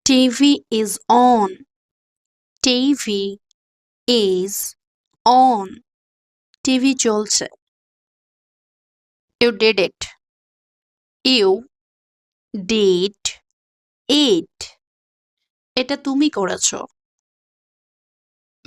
TV is on. TV is on. TV চলছে। You did it. You did it. এটা তুমি করেছো।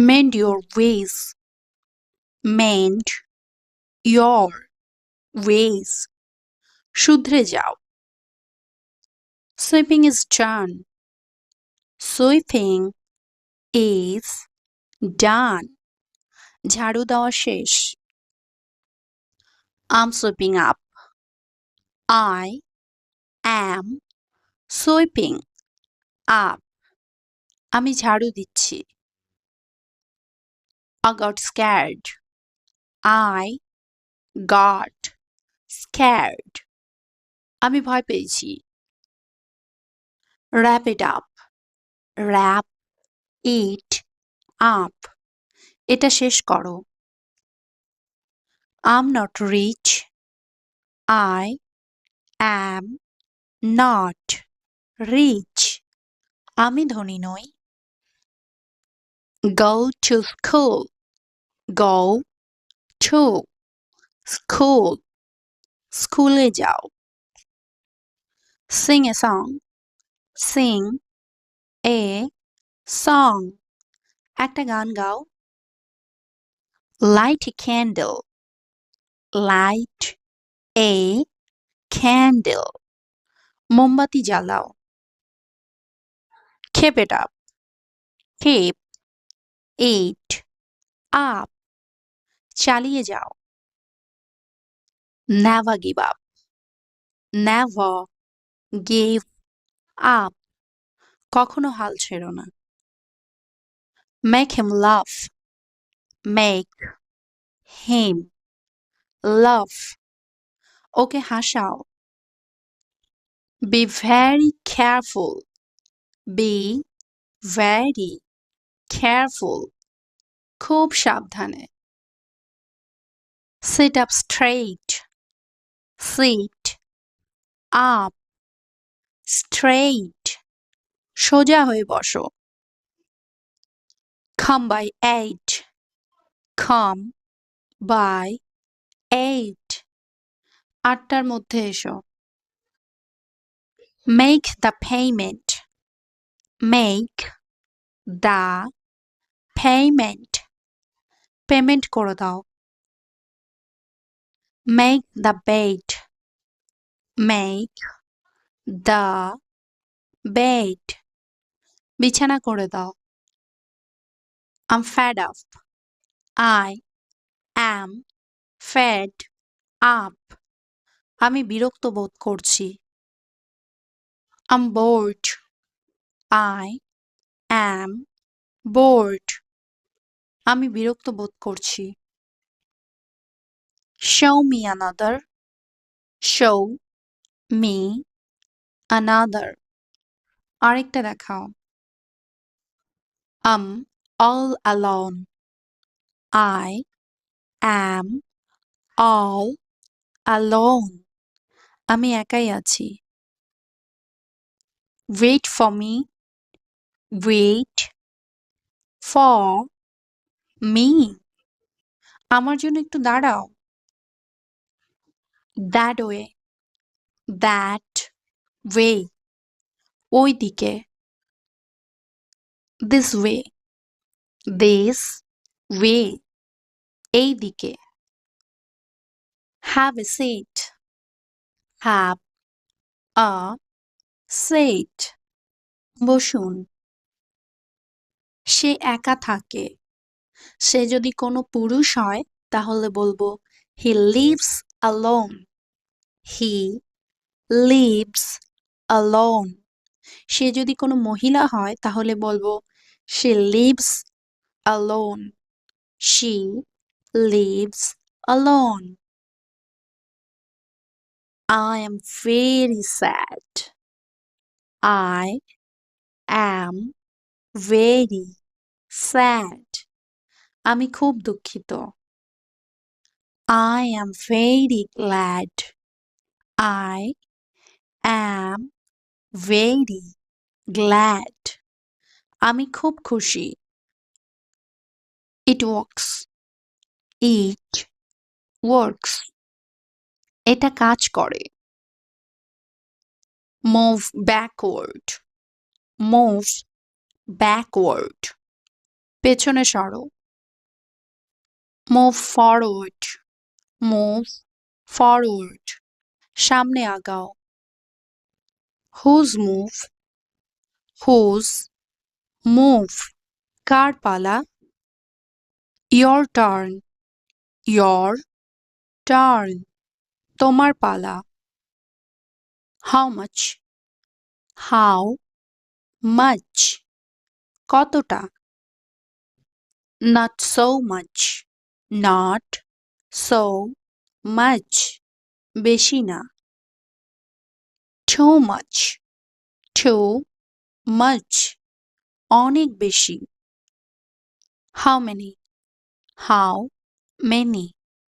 Mend your ways. Mend your ways. শুধরে যাও। Sweeping is done. Sweeping is done. ঝাড়ু দেওয়া শেষ। I'm sweeping up. I am sweeping up. আমি ঝাড়ু দিচ্ছি। I got scared. I got scared. আমি ভয় পেয়েছি। Wrap it up. Wrap it up. এটা শেষ করো। I'm not rich. I am not rich. আমি ধনী নই। Go to school. Go to school. স্কুলে যাও। Sing a song. Sing a song. একটা গান গাও। Light a candle. Light a candle. মোমবাতি জ্বালাও। Keep it up. Keep it up. চালিয়ে যাও। Never give up. Never give up. কখনো হাল ছেড়ো না। Make him laugh. Make him laugh. Okay Hasao. Be very careful. Be very careful. খুব সাবধানে। Sit up straight. Sit up straight. সোজা হয়ে বসো। Come by 8. Come by 8. 8টার মধ্যে এসো। Make the payment. Make the payment. Payment করে দাও। Make the bed. Make the bed. বিছানা করে দাও। I'm fed up. I am fed up. আমি বিরক্ত বোধ করছি। I'm bored. I am bored. আমি বিরক্ত বোধ করছি। Show me another. Show me another. আরেকটা দেখাও। I'm all alone. I am all alone. আমি একাই আছি। Wait for me. Wait for me. আমার জন্য একটু দাঁড়াও। That way. That way. ওই দিকে। This way. This way. এই দিকে। Have a seat. Have a seat. বসুন। সে একা থাকে। সে যদি কোনো পুরুষ হয় তাহলে বলবো he lives alone. He lives alone. সে যদি কোনো মহিলা হয় তাহলে বলবো she lives alone. She lives alone. I am very sad. I am very sad. আমি খুব দুঃখিত। I am very glad. I am very glad. আমি খুব খুশি। It works. It works. এটা কাজ করে। Move backward. Move backward. পেছনে সরো। Move forward. Move forward. সামনে আগাও। Whose move? Whose move? কার পালা? Your turn. Your turn. তোমার পালা। How much? How much? কতটা? Not so much. Not so much. বেশি না। Too much. Too much. অনেক বেশি। How many? How many?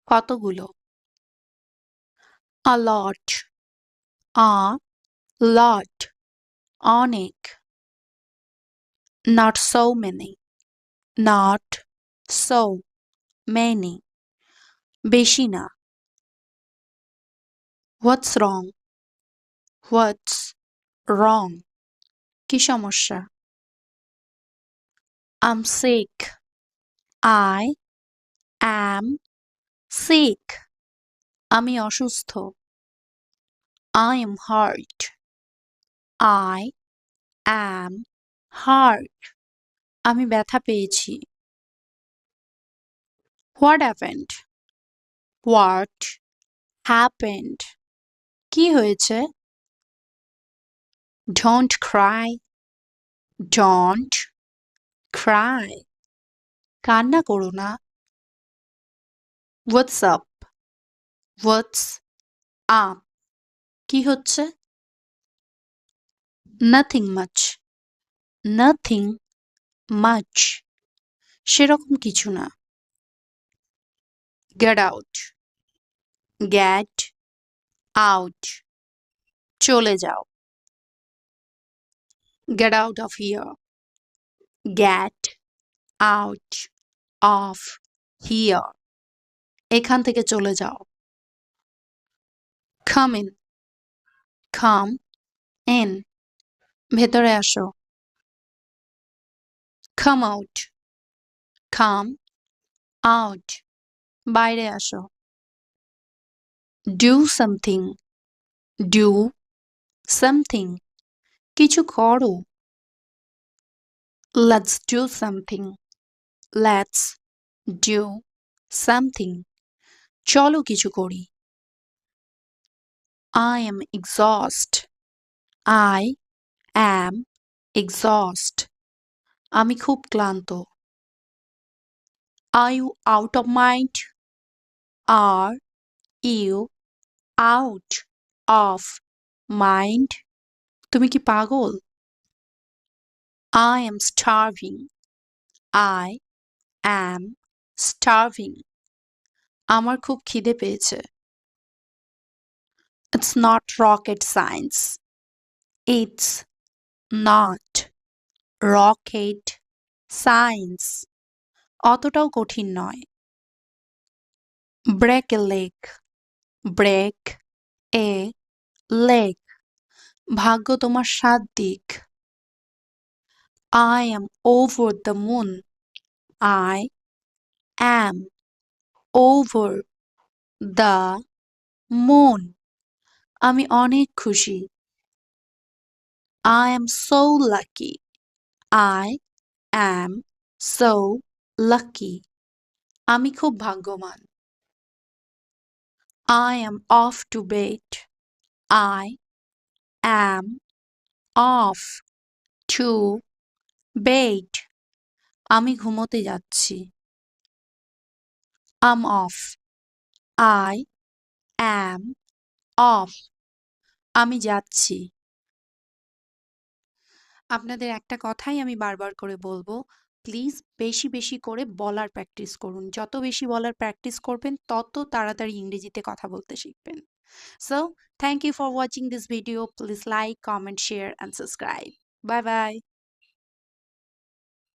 কতগুলো? A lot. A lot. অনেক। Not so many. Not so many. বেশি না। What's wrong? What's wrong? কি সমস্যা? I'm sick. I am sick. আমি অসুস্থ। I am hurt. I am hurt. আমি ব্যথা পেয়েছি। What happened? What happened? কি হয়েছে? Don't cry. Don't cry. কান্না করো না। What's up? What's up? কি হচ্ছে? Nothing much. Nothing much. সেরকম কিছু না। Get out. Get out. চলে যাও। Get out of here. Get out of here. এখান থেকে চলে যাও। Come in. Come in. ভেতরে আসো। Come out. Come out. বাইরে আসো। Do something. Do something. কিছু করো। Let's do something. Let's do something. চলো কিছু করি। I am exhausted. I am exhausted. আমি খুব ক্লান্ত। Are you out of mind? Are you out of mind? তুমি কি পাগল? I am starving. I am starving. আমার খুব খিদে পেয়েছে। It's not rocket science. It's not rocket science. অতটাও কঠিন নয়। Break a leg. Break a leg. ভাগ্য তোমার সাথ দিক। I am over the moon. I am over the moon. আমি অনেক খুশি। I am so lucky. I am so lucky. আমি খুব ভাগ্যবান। I am off to bed. I am off to bed. আমি ঘুমোতে যাচ্ছি। I'm off. I am off. আমি যাচ্ছি। আপনাদের একটা কথাই আমি বারবার করে বলবো, প্লিজ বেশি বেশি করে বলার প্র্যাকটিস করুন। যত বেশি বলার প্র্যাকটিস করবেন তত তাড়াতাড়ি ইংরেজিতে কথা বলতে শিখবেন। So, thank you for watching this video. Please like, comment, share and subscribe. Bye, by.